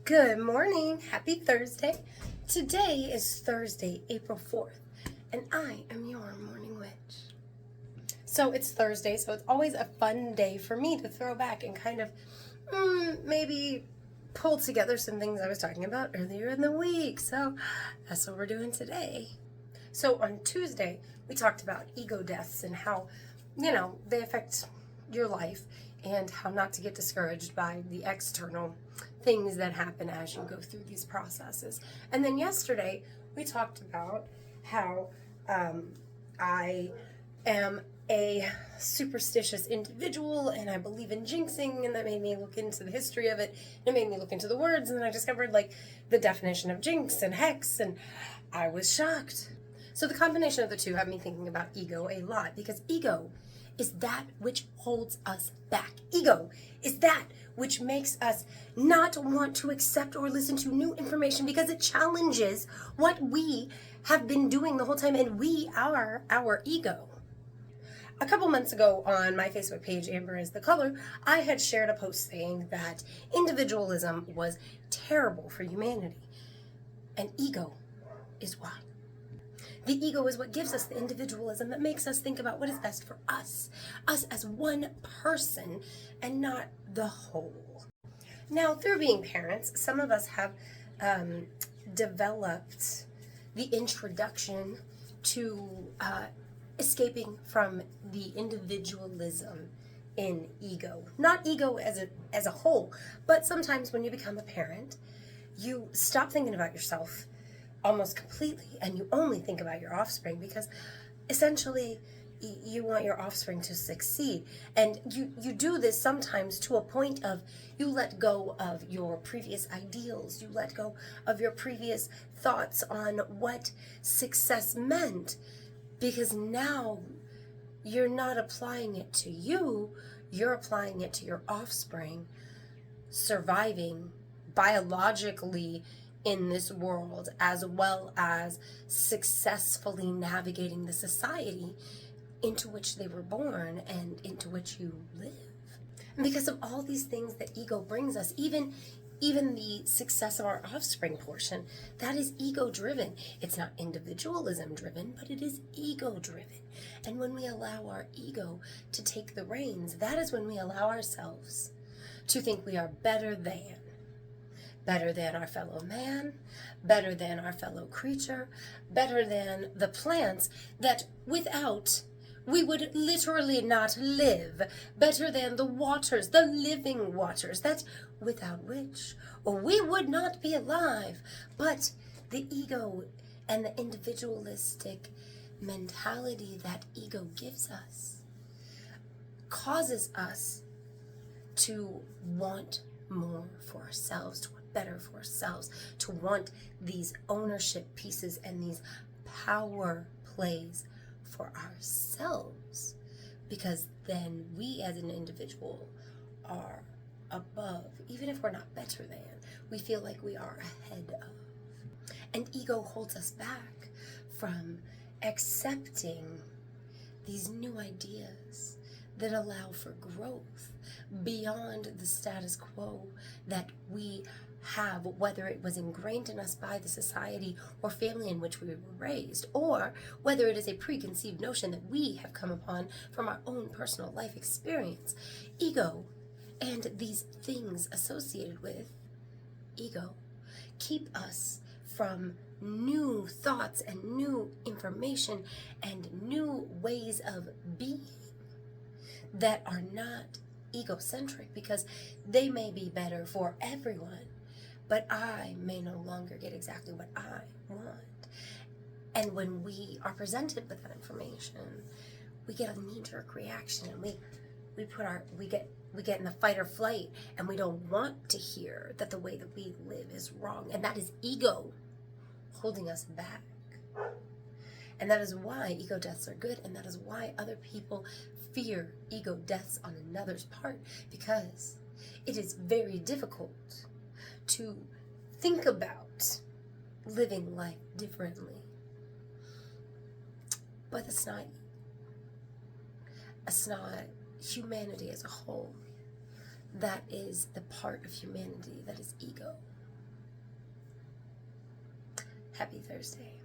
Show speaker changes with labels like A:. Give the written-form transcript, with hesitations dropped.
A: Good morning. Happy Thursday. Today is Thursday, April 4th, and I am your morning witch. So it's Thursday, so it's always a fun day for me to throw back and kind of maybe pull together some things I was talking about earlier in the week. So that's what we're doing today. So on Tuesday, we talked about ego deaths and how, they affect your life and how not to get discouraged by the external things that happen as you go through these processes. And then yesterday, we talked about how I am a superstitious individual and I believe in jinxing, and that made me look into the history of it. It made me look into the words, and then I discovered the definition of jinx and hex, and I was shocked. So the combination of the two had me thinking about ego a lot, because ego is that which holds us back. Ego is that which makes us not want to accept or listen to new information because it challenges what we have been doing the whole time, and we are our ego. A couple months ago on my Facebook page, Amber is the Color, I had shared a post saying that individualism was terrible for humanity, and ego is why. The ego is what gives us the individualism that makes us think about what is best for us as one person and not the whole. Now, through being parents, some of us have developed the introduction to escaping from the individualism in ego. Not ego as a whole, but sometimes when you become a parent, you stop thinking about yourself almost completely, and you only think about your offspring, because essentially you want your offspring to succeed. And you do this sometimes to a point of you let go of your previous ideals, you let go of your previous thoughts on what success meant, because now you're not applying it to you, you're applying it to your offspring surviving biologically in this world, as well as successfully navigating the society into which they were born and into which you live. And because of all these things that ego brings us, even the success of our offspring portion, that is ego driven. It's not individualism driven, but it is ego driven. And when we allow our ego to take the reins, that is when we allow ourselves to think we are better than our fellow man, better than our fellow creature, better than the plants that without we would literally not live, better than the waters, the living waters, that without which we would not be alive. But the ego and the individualistic mentality that ego gives us causes us to want more for ourselves, to want better for ourselves, to want these ownership pieces and these power plays for ourselves, because then we as an individual are above, even if we're not better than, we feel like we are ahead of. And ego holds us back from accepting these new ideas that allow for growth beyond the status quo that we have, whether it was ingrained in us by the society or family in which we were raised, or whether it is a preconceived notion that we have come upon from our own personal life experience. Ego and these things associated with ego keep us from new thoughts and new information and new ways of being that are not egocentric, because they may be better for everyone, but I may no longer get exactly what I want. And when we are presented with that information, we get a knee-jerk reaction, and we get in the fight or flight, and we don't want to hear that the way that we live is wrong, and that is ego holding us back. And that is why ego deaths are good, and that is why other people fear ego deaths on another's part, because it is very difficult to think about living life differently. But it's not humanity as a whole. That is the part of humanity that is ego. Happy Thursday.